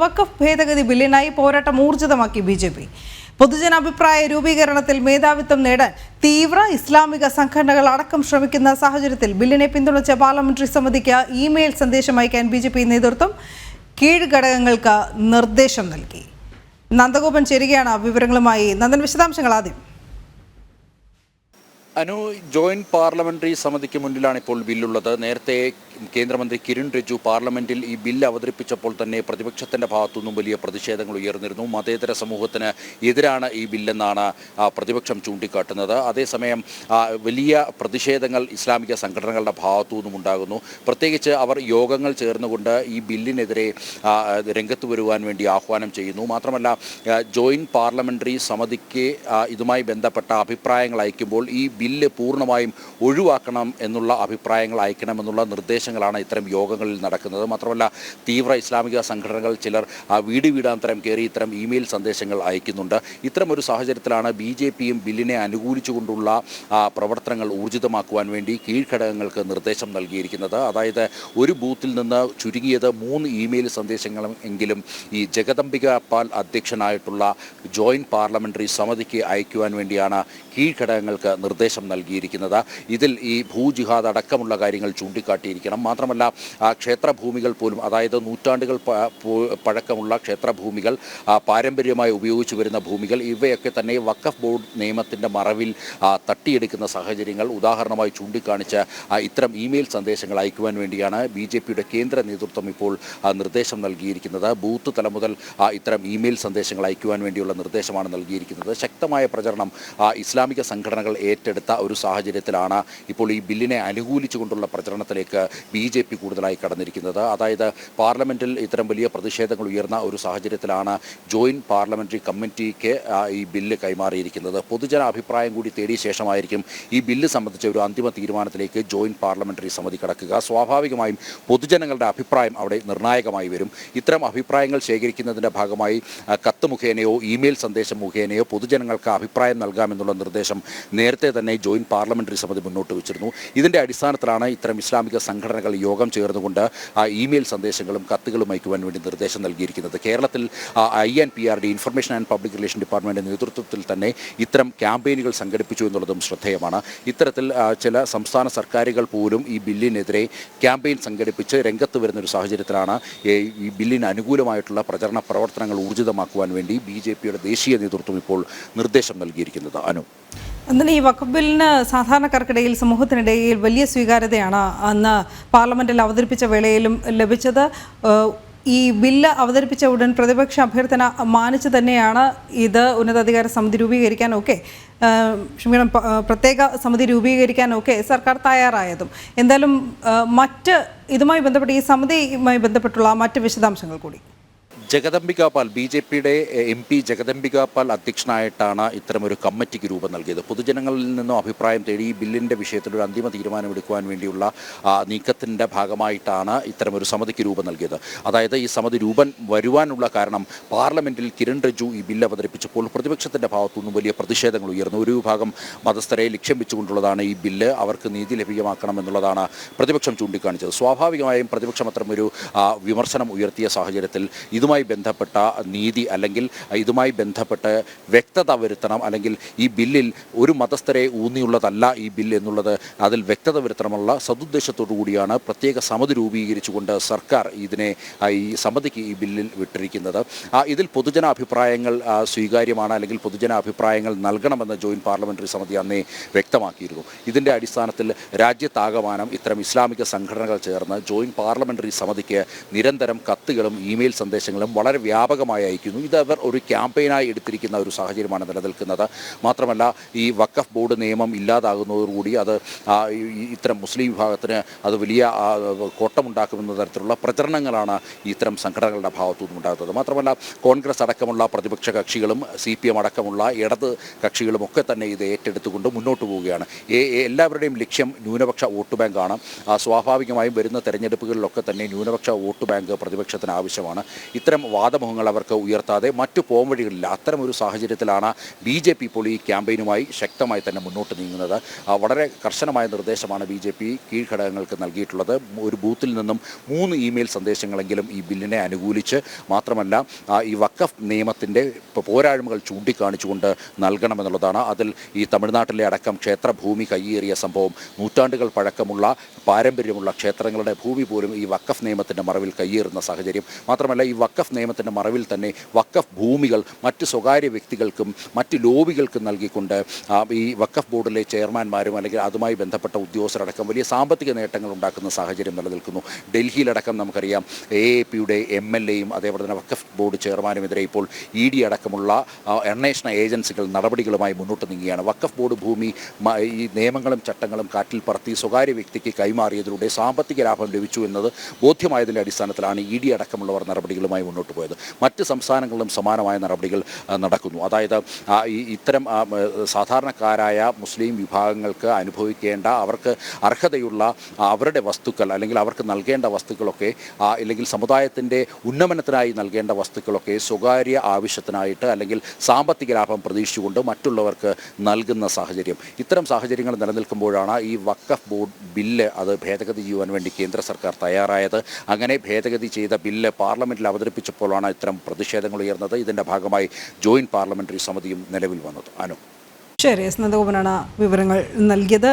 വഖഫ് ഭേദഗതി ബില്ലിനായി പോരാട്ടം ഊർജിതമാക്കി ബിജെപി. പൊതുജനാഭിപ്രായ രൂപീകരണത്തിൽ മേധാവിത്വം നേടാൻ തീവ്ര ഇസ്ലാമിക സംഘടനകൾ അടക്കം ശ്രമിക്കുന്ന സാഹചര്യത്തിൽ ബില്ലിനെ പിന്തുണച്ച പാർലമെന്ററി സമിതിക്ക് ഇമെയിൽ സന്ദേശം അയക്കാൻ ബിജെപി നേതൃത്വം കീഴ്ഘടകങ്ങൾക്ക് നിർദ്ദേശം നൽകി. നന്ദഗോപൻ ചേരുകയാണ് വിവരങ്ങളുമായി. നന്ദൻ, വിശദാംശങ്ങൾ ആദ്യം. ജോയിന്റ് പാർലമെന്ററി സമിതിക്ക് മുന്നിലാണ് ഇപ്പോൾ ബില്ലുള്ളത്. നേരത്തെ കേന്ദ്രമന്ത്രി കിരൺ റിജിജു പാർലമെന്റിൽ ഈ ബില്ല് അവതരിപ്പിച്ചപ്പോൾ തന്നെ പ്രതിപക്ഷത്തിന്റെ ഭാഗത്തുനിന്നും വലിയ പ്രതിഷേധങ്ങൾ ഉയർന്നിരുന്നു. മതേതര സമൂഹത്തിന് എതിരാണ് ഈ ബില്ലെന്നാണ് പ്രതിപക്ഷം ചൂണ്ടിക്കാട്ടുന്നത്. അതേസമയം വലിയ പ്രതിഷേധങ്ങൾ ഇസ്ലാമിക സംഘടനകളുടെ ഭാഗത്തുനിന്നും ഉണ്ടാകുന്നു. പ്രത്യേകിച്ച് അവർ യോഗങ്ങൾ ചേർന്നുകൊണ്ട് ഈ ബില്ലിനെതിരെ രംഗത്ത് വരുവാൻ വേണ്ടി ആഹ്വാനം ചെയ്യുന്നു. മാത്രമല്ല, ജോയിന്റ് പാർലമെന്ററി സമിതിക്ക് ഇതുമായി ബന്ധപ്പെട്ട അഭിപ്രായങ്ങൾ അയക്കുമ്പോൾ ഈ ബില്ല് പൂർണ്ണമായും ഒഴിവാക്കണം എന്നുള്ള അഭിപ്രായങ്ങൾ അയക്കണമെന്നുള്ള നിർദ്ദേശങ്ങളാണ് ഇത്തരം യോഗങ്ങളിൽ നടക്കുന്നത്. മാത്രമല്ല, തീവ്ര ഇസ്ലാമിക സംഘടനകൾ ചിലർ വീടാന്തരം കയറി ഇത്തരം ഇമെയിൽ സന്ദേശങ്ങൾ അയക്കുന്നുണ്ട്. ഇത്തരം ഒരു സാഹചര്യത്തിലാണ് BJPയും ബില്ലിനെ അനുകൂലിച്ചുകൊണ്ടുള്ള പ്രവർത്തനങ്ങൾ ഊർജിതമാക്കുവാൻ വേണ്ടി കീഴ്ഘടകങ്ങൾക്ക് നിർദ്ദേശം നൽകിയിരിക്കുന്നത്. അതായത് ഒരു ബൂത്തിൽ നിന്ന് ചുരുങ്ങിയത് 3 ഇമെയിൽ സന്ദേശങ്ങളും എങ്കിലും ഈ ജഗദംബിക പാൽ അധ്യക്ഷനായിട്ടുള്ള ജോയിന്റ് പാർലമെന്ററി സമിതിക്ക് അയക്കുവാൻ വേണ്ടിയാണ് കീഴ്ഘടകങ്ങൾക്ക് നിർദ്ദേശം നൽകിയിരിക്കുന്നത്. ഇതിൽ ഈ ഭൂജിഹാദ് അടക്കമുള്ള കാര്യങ്ങൾ ചൂണ്ടിക്കാട്ടിയിരിക്കണം. മാത്രമല്ല, ക്ഷേത്രഭൂമികൾ പോലും, അതായത് നൂറ്റാണ്ടുകൾ പഴക്കമുള്ള ക്ഷേത്രഭൂമികൾ, പാരമ്പര്യമായി ഉപയോഗിച്ചു വരുന്ന ഭൂമികൾ, ഇവയൊക്കെ തന്നെ വഖഫ് ബോർഡ് നിയമത്തിൻ്റെ മറവിൽ തട്ടിയെടുക്കുന്ന സാഹചര്യങ്ങൾ ഉദാഹരണമായി ചൂണ്ടിക്കാണിച്ച് ഇത്തരം ഇമെയിൽ സന്ദേശങ്ങൾ അയക്കുവാൻ വേണ്ടിയാണ് BJPയുടെ കേന്ദ്ര നേതൃത്വം ഇപ്പോൾ നിർദ്ദേശം നൽകിയിരിക്കുന്നത്. ബൂത്ത് തലം മുതൽ ഇത്തരം ഇമെയിൽ സന്ദേശങ്ങൾ അയക്കുവാൻ വേണ്ടിയുള്ള നിർദ്ദേശമാണ് നൽകിയിരിക്കുന്നത്. ശക്തമായ പ്രചരണം ഇസ്ലാമിക സംഘടനകൾ ഏറ്റെടുത്ത ഒരു സാഹചര്യത്തിലാണ് ഇപ്പോൾ ഈ ബില്ലിനെ അനുകൂലിച്ചുകൊണ്ടുള്ള പ്രചരണത്തിലേക്ക് BJP കൂടുതലായി കടന്നിരിക്കുന്നത്. അതായത് പാർലമെന്റിൽ ഇത്തരം വലിയ പ്രതിഷേധങ്ങൾ ഉയർന്ന ഒരു സാഹചര്യത്തിലാണ് ജോയിന്റ് പാർലമെന്ററി കമ്മിറ്റിക്ക് ഈ ബില്ല് കൈമാറിയിരിക്കുന്നത്. പൊതുജന അഭിപ്രായം കൂടി തേടിയ ശേഷമായിരിക്കും ഈ ബില്ല് സംബന്ധിച്ച ഒരു അന്തിമ തീരുമാനത്തിലേക്ക് ജോയിന്റ് പാർലമെന്ററി സമിതി കടക്കുക. സ്വാഭാവികമായും പൊതുജനങ്ങളുടെ അഭിപ്രായം അവിടെ നിർണായകമായി വരും. ഇത്തരം അഭിപ്രായങ്ങൾ ശേഖരിക്കുന്നതിൻ്റെ ഭാഗമായി കത്ത് മുഖേനയോ ഇമെയിൽ സന്ദേശം മുഖേനയോ പൊതുജനങ്ങൾക്ക് അഭിപ്രായം നൽകാമെന്നുള്ള നിർദ്ദേശം നേരത്തെ തന്നെ ജോയിന്റ് പാർലമെന്ററി സമിതി മുന്നോട്ട് വെച്ചിരുന്നു. ഇതിൻ്റെ അടിസ്ഥാനത്തിലാണ് ഇത്തരം ഇസ്ലാമിക സംഘടനകൾ യോഗം ചേർന്നുകൊണ്ട് ഇമെയിൽ സന്ദേശങ്ങളും കത്തുകളും അയക്കുവാൻ വേണ്ടി നിർദ്ദേശം നൽകിയിരിക്കുന്നത്. കേരളത്തിൽ INPRD information and public relation ഡിപ്പാർട്ട്മെൻറ്റിൻ്റെ നേതൃത്വത്തിൽ തന്നെ ഇത്തരം ക്യാമ്പയിനുകൾ സംഘടിപ്പിച്ചു എന്നുള്ളതും ശ്രദ്ധേയമാണ്. ഇത്തരത്തിൽ ചില സംസ്ഥാന സർക്കാരുകൾ പോലും ഈ ബില്ലിനെതിരെ ക്യാമ്പയിൻ സംഘടിപ്പിച്ച് രംഗത്ത് വരുന്നൊരു സാഹചര്യത്തിലാണ് ഈ ബില്ലിന് അനുകൂലമായിട്ടുള്ള പ്രചരണ പ്രവർത്തനങ്ങൾ ഊർജിതമാക്കുവാൻ വേണ്ടി BJPയുടെ ദേശീയ നേതൃത്വം ഇപ്പോൾ നിർദ്ദേശം നൽകിയിരിക്കുന്നത്. എന്നാൽ ഈ വഖഫ് ബില്ലിന് സാധാരണക്കാർക്കിടയിൽ, സമൂഹത്തിനിടയിൽ വലിയ സ്വീകാര്യതയാണ് അന്ന് പാർലമെന്റിൽ അവതരിപ്പിച്ച വേളയിലും ലഭിച്ചത്. ഈ ബില്ല് അവതരിപ്പിച്ച ഉടൻ പ്രതിപക്ഷ അഭ്യർത്ഥന മാനിച്ചു തന്നെയാണ് ഇത് ഉന്നതാധികാര സമിതി രൂപീകരിക്കാനൊക്കെ പ്രത്യേക സമിതി രൂപീകരിക്കാനൊക്കെ സർക്കാർ തയ്യാറായതും. എന്തായാലും ഇതുമായി ബന്ധപ്പെട്ട് ഈ സമിതിയുമായി ബന്ധപ്പെട്ടുള്ള മറ്റ് വിശദാംശങ്ങൾ കൂടി. ജഗദംബിക പാൽ, BJPയുടെ MP ജഗദംബിക പാൽ അധ്യക്ഷനായിട്ടാണ് ഇത്തരമൊരു കമ്മിറ്റിക്ക് രൂപം നൽകിയത്. പൊതുജനങ്ങളിൽ നിന്നും അഭിപ്രായം തേടി ഈ ബില്ലിൻ്റെ വിഷയത്തിൽ ഒരു അന്തിമ തീരുമാനമെടുക്കുവാൻ വേണ്ടിയുള്ള നീക്കത്തിൻ്റെ ഭാഗമായിട്ടാണ് ഇത്തരമൊരു സമിതിക്ക് രൂപം നൽകിയത്. അതായത് ഈ സമിതി രൂപം വരുവാനുള്ള കാരണം പാർലമെൻറ്റിൽ കിരൺ റിജിജു ഈ ബില്ല് അവതരിപ്പിച്ചപ്പോൾ പ്രതിപക്ഷത്തിൻ്റെ ഭാഗത്തുനിന്നും വലിയ പ്രതിഷേധങ്ങൾ ഉയർന്നു. ഒരു വിഭാഗം മതസ്ഥരെ ലക്ഷ്യം വെച്ചുകൊണ്ടുള്ളതാണ് ഈ ബില്ല്, അവർക്ക് നീതി ലഭ്യമാക്കണം എന്നുള്ളതാണ് പ്രതിപക്ഷം ചൂണ്ടിക്കാണിച്ചത്. സ്വാഭാവികമായും പ്രതിപക്ഷം അത്തരമൊരു വിമർശനം ഉയർത്തിയ സാഹചര്യത്തിൽ ഇതുമായി ബന്ധപ്പെട്ട നീതി അല്ലെങ്കിൽ ഇതുമായി ബന്ധപ്പെട്ട് വ്യക്തത വരുത്തണം, അല്ലെങ്കിൽ ഈ ബില്ലിൽ ഒരു മതസ്ഥരെ ഊന്നിയുള്ളതല്ല ഈ ബില്ല് എന്നുള്ളത് അതിൽ വ്യക്തത വരുത്തണമുള്ള സതുദ്ദേശത്തോടു കൂടിയാണ് പ്രത്യേക സമിതി രൂപീകരിച്ചുകൊണ്ട് സർക്കാർ ഈ സമിതിക്ക് ഈ ബില്ലിൽ വിട്ടിരിക്കുന്നത്. ഇതിൽ പൊതുജന അഭിപ്രായങ്ങൾ സ്വീകാര്യമാണ്, അല്ലെങ്കിൽ പൊതുജന അഭിപ്രായങ്ങൾ നൽകണമെന്ന് ജോയിന്റ് പാർലമെന്ററി സമിതി അന്നേ വ്യക്തമാക്കിയിരുന്നു. ഇതിൻ്റെ അടിസ്ഥാനത്തിൽ രാജ്യത്താകമാനം ഇത്തരം ഇസ്ലാമിക സംഘടനകൾ ചേർന്ന് ജോയിന്റ് പാർലമെന്ററി സമിതിക്ക് നിരന്തരം കത്തുകളും ഇമെയിൽ സന്ദേശങ്ങളും വളരെ വ്യാപകമായി അയക്കുന്നു. ഇത് അവർ ഒരു ക്യാമ്പയിനായി എടുത്തിരിക്കുന്ന ഒരു സാഹചര്യമാണ് നിലനിൽക്കുന്നത്. മാത്രമല്ല, ഈ വഖഫ് ബോർഡ് നിയമം ഇല്ലാതാകുന്നതോടുകൂടി അത് ഇത്തരം മുസ്ലിം വിഭാഗത്തിന് അത് വലിയ കോട്ടമുണ്ടാക്കുമെന്ന തരത്തിലുള്ള പ്രചരണങ്ങളാണ് ഇത്തരം സംഘടനകളുടെ ഭാഗത്തുനിന്നും ഉണ്ടാകുന്നത്. മാത്രമല്ല, കോൺഗ്രസ് അടക്കമുള്ള പ്രതിപക്ഷ കക്ഷികളും CPM അടക്കമുള്ള ഇടത് കക്ഷികളും ഒക്കെ തന്നെ ഇത് ഏറ്റെടുത്തുകൊണ്ട് മുന്നോട്ട് പോവുകയാണ്. എല്ലാവരുടെയും ലക്ഷ്യം ന്യൂനപക്ഷ വോട്ട് ബാങ്കാണ്. സ്വാഭാവികമായും വരുന്ന തെരഞ്ഞെടുപ്പുകളിലൊക്കെ തന്നെ ന്യൂനപക്ഷ വോട്ട് ബാങ്ക് പ്രതിപക്ഷത്തിന് ആവശ്യമാണ്. ഇത്തരം ഇത്തരം വാദമുഖങ്ങൾ അവർക്ക് ഉയർത്താതെ മറ്റു പോംവഴികളില്ല. അത്തരമൊരു സാഹചര്യത്തിലാണ് BJP ഇപ്പോൾ ഈ ക്യാമ്പയിനുമായി ശക്തമായി തന്നെ മുന്നോട്ട് നീങ്ങുന്നത്. വളരെ കർശനമായ നിർദ്ദേശമാണ് BJP കീഴ്ഘടകങ്ങൾക്ക് നൽകിയിട്ടുള്ളത്. ഒരു ബൂത്തിൽ നിന്നും 3 ഇമെയിൽ സന്ദേശങ്ങളെങ്കിലും ഈ ബില്ലിനെ അനുകൂലിച്ച്, മാത്രമല്ല ഈ വഖഫ് നിയമത്തിൻ്റെ പോരായ്മകൾ ചൂണ്ടിക്കാണിച്ചുകൊണ്ട് നൽകണമെന്നുള്ളതാണ്. അതിൽ ഈ തമിഴ്നാട്ടിലെ അടക്കം ക്ഷേത്രഭൂമി കയ്യേറിയ സംഭവം, നൂറ്റാണ്ടുകൾ പഴക്കമുള്ള പാരമ്പര്യമുള്ള ക്ഷേത്രങ്ങളുടെ ഭൂമി പോലും ഈ വഖഫ് നിയമത്തിൻ്റെ മറവിൽ കയ്യേറുന്ന സാഹചര്യം. മാത്രമല്ല ഈ വഖഫ് നിയമത്തിൻ്റെ മറവിൽ തന്നെ വഖഫ് ഭൂമികൾ മറ്റ് സ്വകാര്യ വ്യക്തികൾക്കും മറ്റ് ലോബികൾക്കും നൽകിക്കൊണ്ട് ഈ വഖഫ് ബോർഡിലെ ചെയർമാൻമാരും അല്ലെങ്കിൽ അതുമായി ബന്ധപ്പെട്ട ഉദ്യോഗസ്ഥരടക്കം വലിയ സാമ്പത്തിക നേട്ടങ്ങൾ ഉണ്ടാക്കുന്ന സാഹചര്യം നിലനിൽക്കുന്നു. ഡൽഹിയിലടക്കം നമുക്കറിയാം AAPയുടെ MLAയും അതേപോലെ തന്നെ വഖഫ് ബോർഡ് ചെയർമാനുമെതിരെ ഇപ്പോൾ ED അടക്കമുള്ള അന്വേഷണ ഏജൻസികൾ നടപടികളുമായി മുന്നോട്ട് നീങ്ങുകയാണ്. വഖഫ് ബോർഡ് ഭൂമി ഈ നിയമങ്ങളും ചട്ടങ്ങളും കാറ്റിൽ പറത്തി സ്വകാര്യ വ്യക്തിക്ക് കൈമാറിയതിലൂടെ സാമ്പത്തിക ലാഭം ലഭിച്ചു എന്നത് ബോധ്യമായതിൻ്റെ അടിസ്ഥാനത്തിലാണ് ED അടക്കമുള്ളവർ നടപടികളുമായി മുന്നോട്ട് പോയത്. മറ്റ് സംസ്ഥാനങ്ങളിലും സമാനമായ നടപടികൾ നടക്കുന്നു. അതായത് ഇത്തരം സാധാരണക്കാരായ മുസ്ലിം വിഭാഗങ്ങൾക്ക് അനുഭവിക്കേണ്ട, അവർക്ക് അർഹതയുള്ള അവരുടെ വസ്തുക്കൾ അല്ലെങ്കിൽ അവർക്ക് നൽകേണ്ട വസ്തുക്കളൊക്കെ, അല്ലെങ്കിൽ സമുദായത്തിൻ്റെ ഉന്നമനത്തിനായി നൽകേണ്ട വസ്തുക്കളൊക്കെ സ്വകാര്യ ആവശ്യത്തിനായിട്ട് അല്ലെങ്കിൽ സാമ്പത്തിക ലാഭം പ്രതീക്ഷിച്ചുകൊണ്ട് മറ്റുള്ളവർക്ക് നൽകുന്ന സാഹചര്യം. ഇത്തരം സാഹചര്യങ്ങൾ നിലനിൽക്കുമ്പോഴാണ് ഈ വഖഫ് ബോർഡ് ബില്ല് അത് ഭേദഗതി ചെയ്യുവാൻ വേണ്ടി കേന്ദ്ര സർക്കാർ തയ്യാറായത്. അങ്ങനെ ഭേദഗതി ചെയ്ത ബില്ല് പാർലമെൻറ്റിൽ അവതരിപ്പിച്ചപ്പോഴാണ് ഇത്തരം പ്രതിഷേധങ്ങൾ ഉയർന്നത്. ഇതിൻ്റെ ഭാഗമായി ജോയിൻറ്റ് പാർലമെൻ്ററി സമിതിയും നിലവിൽ വന്നത്. അനു. ശരി, നന്ദഗോപനാണ് വിവരങ്ങൾ നൽകിയത്.